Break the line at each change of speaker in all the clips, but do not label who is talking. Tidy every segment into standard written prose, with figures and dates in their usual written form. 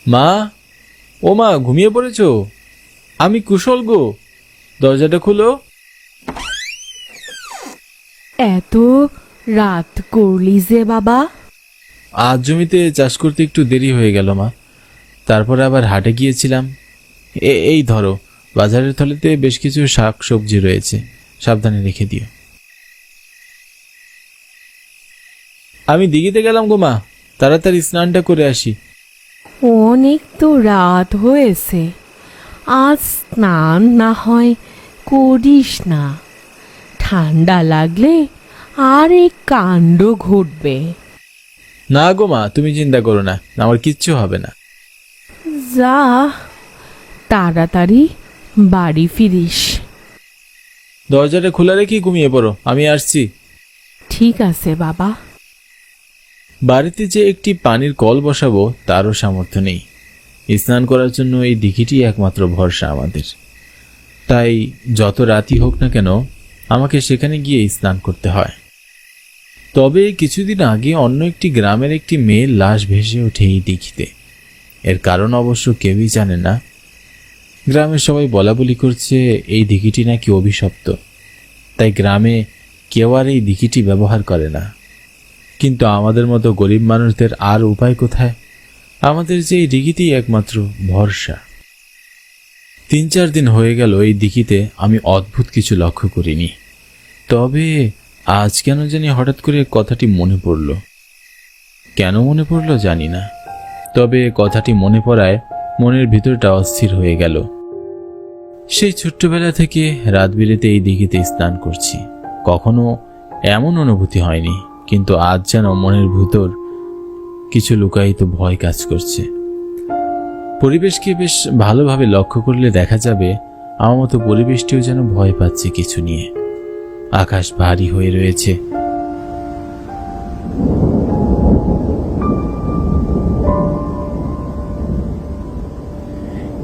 মা, ও মা, ঘুমিয়ে পড়েছো? আমি কুশল গো, দরজাটা খুলো।
এত রাত করলি যে বাবা?
আজ জমিতে চাষ করতে একটু দেরি হয়ে গেল মা। তারপরে আবার হাটে গিয়েছিলাম। এই ধরো, বাজারের থলেতে বেশ কিছু শাক সবজি রয়েছে, সাবধানে রেখে দিও। আমি দিঘিতে গেলাম গো মা, তাড়াতাড়ি স্নানটা করে আসি।
অনেক তো রাত হয়েছে, আজ স্নান না হয় করিস না, ঠান্ডা লাগলে আর এই কাণ্ড ঘটবে।
না গো মা, তুমি চিন্তা করো না, আমার কিচ্ছু হবে না।
যা, তাড়াতাড়ি বাড়ি ফিরিস।
দরজাটা খোলা রেখে ঘুমিয়ে পড়ো, আমি আসছি।
ঠিক আছে বাবা।
বাড়িতে যে একটি পানির কল বসাবো তারও সামর্থ্য নেই। স্নান করার জন্য এই দিঘিটি একমাত্র ভরসা আমাদের। তাই যত রাতই হোক না কেন, আমাকে সেখানে গিয়ে স্নান করতে হয়। তবে কিছুদিন আগে অন্য একটি গ্রামের একটি মেয়ের লাশ ভেসে ওঠে এই দিঘিতে। এর কারণ অবশ্য কেউই জানে না। গ্রামের সবাই বলাবলি করছে এই দিঘিটি নাকি অভিশপ্ত, তাই গ্রামে কেউ আর এই দিঘিটি ব্যবহার করে না। কিন্তু আমাদের মতো গরিব মানুষদের আর উপায় কোথায়? আমাদের যে এই দিঘিতেই একমাত্র ভরসা। 3-4 দিন হয়ে গেল এই দিঘিতে আমি অদ্ভুত কিছু লক্ষ্য করিনি। তবে আজ কেন জানি হঠাৎ করে কথাটি মনে পড়ল। কেন মনে পড়ল জানি না, তবে কথাটি মনে পড়ায় মনের ভিতরটা অস্থির হয়ে গেল। সেই ছোট্টবেলা থেকে রাত বিরেতে এই দিঘিতে স্নান করছি, কখনো এমন অনুভূতি হয়নি। কিন্তু আজ যেন মনের ভিতর কিছু লুকায়িত ভয় কাজ করছে। পরিবেশকে বেশ ভালোভাবে লক্ষ্য করলে দেখা যাবে আমার মতো পরিবেশটিও যেন ভয় পাচ্ছে কিছু নিয়ে। আকাশ ভারী হয়ে রয়েছে।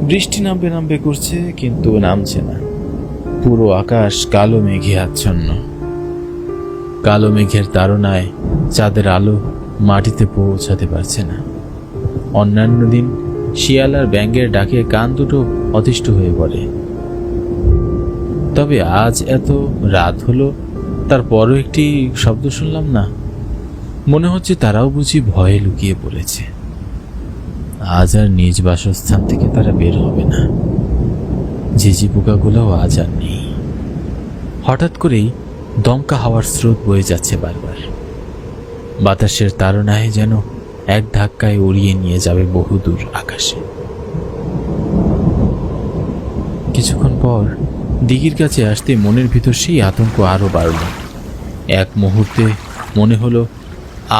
বৃষ্টি নামবে নামবে করছে, কিন্তু নামছে না। পুরো আকাশ কালো মেঘে আচ্ছন্ন। কালো মেঘের তাড়নায় চাঁদের আলো মাটিতে পৌঁছাতে পারছে না। অন্যান্য দিন শিয়াল আর ব্যাঙের ডাকে কান দুটো অতিষ্ঠ হয়ে পড়ে, তবে আজ এত রাত হলো, তারপরও একটি শব্দ শুনলাম না। মনে হচ্ছে তারাও বুঝি ভয়ে লুকিয়ে পড়েছে। আজ আর নিজ বাসস্থান থেকে তারা বের হবে না। ঝিঝি পোকাগুলোও আজ আর নেই। হঠাৎ করেই দমকা হাওয়ার স্রোত বয়ে যাচ্ছে বারবার। বাতাসের তাড়নায় যেন এক ধাক্কায় উড়িয়ে নিয়ে যাবে বহুদূর আকাশে। কিছুক্ষণ পর দিঘির কাছে আসতে মনের ভিতর সেই আতঙ্ক আরো বাড়ল। এক মুহূর্তে মনে হলো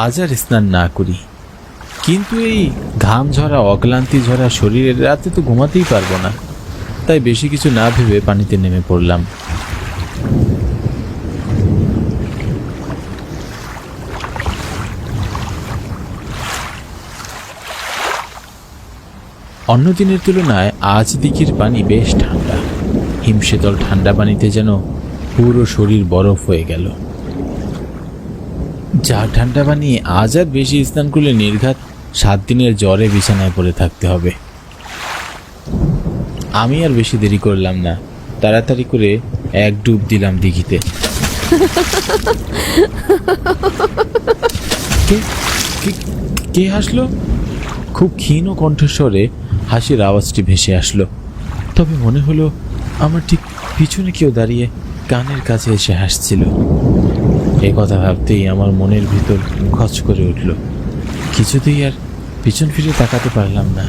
আজ আর স্নান না করি, কিন্তু এই ঘাম ঝরা অক্লান্তি ঝরা শরীরের রাতে তো ঘুমাতেই পারবো না। তাই বেশি কিছু না ভেবে পানিতে নেমে পড়লাম। অন্য দিনের তুলনায় আজ দিঘির পানি বেশ ঠান্ডা। হিমশীতল ঠান্ডা পানিতে যেন পুরো শরীর বরফ হয়ে গেল। যা ঠান্ডা পানি, আজ আর বেশি স্নান করলে নির্ঘাত 7 দিনের জ্বরে বিছানায় পড়ে থাকতে হবে। আমি আর বেশি দেরি করলাম না, তাড়াতাড়ি করে এক ডুব দিলাম দিঘিতে। কে হাসলো? খুব ক্ষীণ কণ্ঠস্বরে হাসির আওয়াজটি ভেসে আসলো। তবে মনে হলো আমার ঠিক পিছনে কেউ দাঁড়িয়ে কানের কাছে এসে হাসছিল। এ কথা ভাবতেই আমার মনের ভিতর খচ করে উঠল। কিছুতেই আর পিছন ফিরে তাকাতে পারলাম না।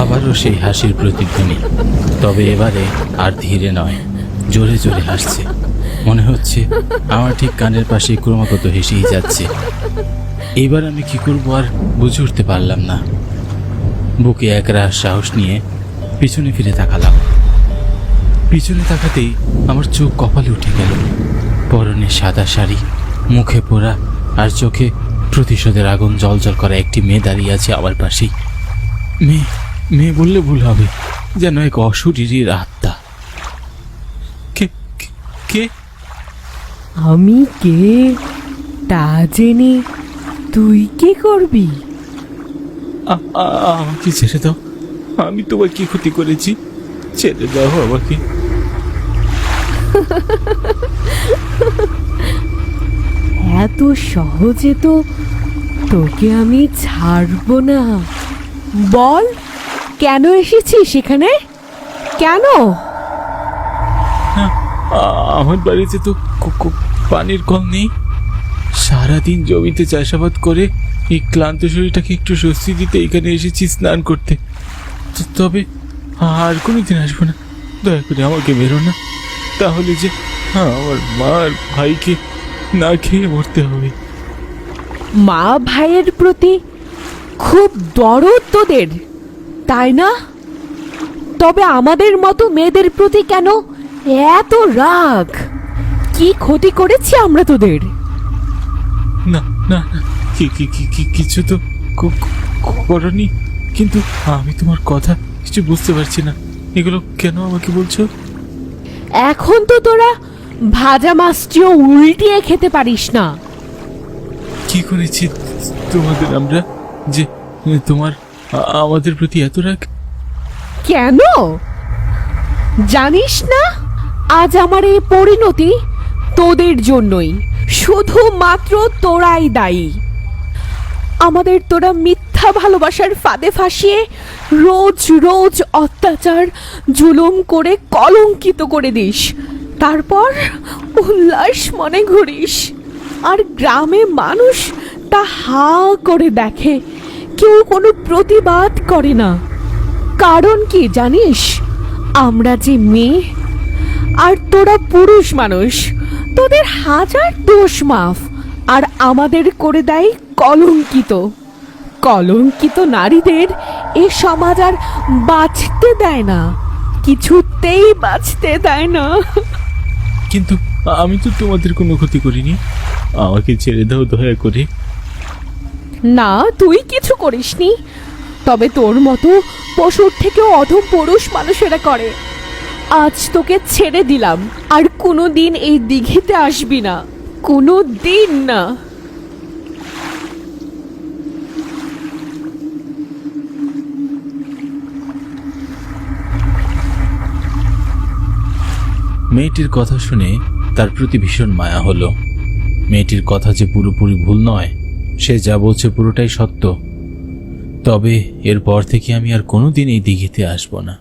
আবারও সেই হাসির প্রতিধ্বনি, তবে এবারে আর ধীরে নয়, জোরে জোরে হাসছে। মনে হচ্ছে আমার ঠিক কানের পাশে ক্রমাগত হেসেই যাচ্ছে। এবার আমি কি করবো আর বুঝে উঠতে পারলাম না। বুকে একরাশ সাহস নিয়ে পিছনে ফিরে তাকালাম। পিছনে তাকাতেই আমার চোখ কপালে উঠে গেল। পরনে সাদা শাড়ি, মুখে পোড়া আর চোখে প্রতিশোধের আগুন জ্বলজ্বল করা একটি মেয়ে দাঁড়িয়ে আছে আমার পাশেই। মেয়ে বললে ভুল হবে, যেন এক অশরীরীর আত্মা। কে কে
আমি কে তা জেনে তুই কি করবি?
আমাকে ছেড়ে দাও, আমি তোমার কি ক্ষতি করেছি? ছেড়ে দাও আমাকে।
এত সহজে তো তোকে আমি ছাড়বো না। বল, কেন এসেছিস সেখানে? কেন?
আমার বাড়িতে তো পানির কল নেই। সারাদিন জমিতে চাষাবাদ করে এই ক্লান্ত শরীরটাকে একটু স্বস্তি দিতে এখানে এসেছি স্নান করতে। তবে আর কোনোদিন আসবো না। দয়া করে আমাকে বেরো না, তাহলে যে আমার মা আর ভাইকে না খেয়ে মরতে হবে।
মা ভাইয়ের প্রতি খুব দরদ তোদের, তাই না? তবে আমাদের মতো মেয়েদের প্রতি কেন এত রাগ? কি ক্ষতি করেছি আমরা তোদের?
না না না, কিছু তো করনি, কিন্তু আমি তোমার কথা কিছু বুঝতে পারছি না। এগুলো কেন আমাকে বলছো?
এখন তো তোরা ভাজা মাছটিও উল্টিয়ে খেতে পারিস না।
কি করেছি তোমাদের আমরা যে তোমার আমাদের প্রতি এত রাগ?
কেন জানিস না? আজ আমার এই পরিণতি তোদের জন্যই, শুধুমাত্র তোরাই দায়ী। আমাদের তোরা মিথ্যা ভালোবাসার ফাঁদে ফাঁসিয়ে রোজ রোজ অত্যাচার জুলুম করে কলঙ্কিত করে দিস, তারপর উল্লাস মনে ঘুরিস। আর গ্রামে মানুষ তা হা করে দেখে, কেউ কোনো প্রতিবাদ করে না। কারণ কি জানিস? আমরা যে মেয়ে আর তোরা পুরুষ মানুষ, তোদের হাজার দোষ মাফ, আর আমাদের করে দেয় কলঙ্কিত। কলঙ্কিত নারীদের এ সমাজ আর বাঁচতে দেয় না, কিছুতেই বাঁচতে দেয় না।
কিন্তু আমি তো তোমাদের কোনো ক্ষতি করিনি, আমাকে ছেড়ে দাও দয়া করে।
না, তুই কিছু করিসনি, তবে তোর মতো পশুর থেকেও অধম পুরুষ মানুষেরা করে। আজ তোকে ছেড়ে দিলাম, আর কোনো দিন এই দিঘিতে আসবি না, কোনো দিন না।
মেয়েটির কথা শুনে তার প্রতি ভীষণ মায়া হলো। মেয়েটির কথা যে পুরোপুরি ভুল নয়, সে যা বলছে পুরোটাই সত্য। তবে এরপর থেকে আমি আর কোনোদিন এই দিঘিতে আসবো না।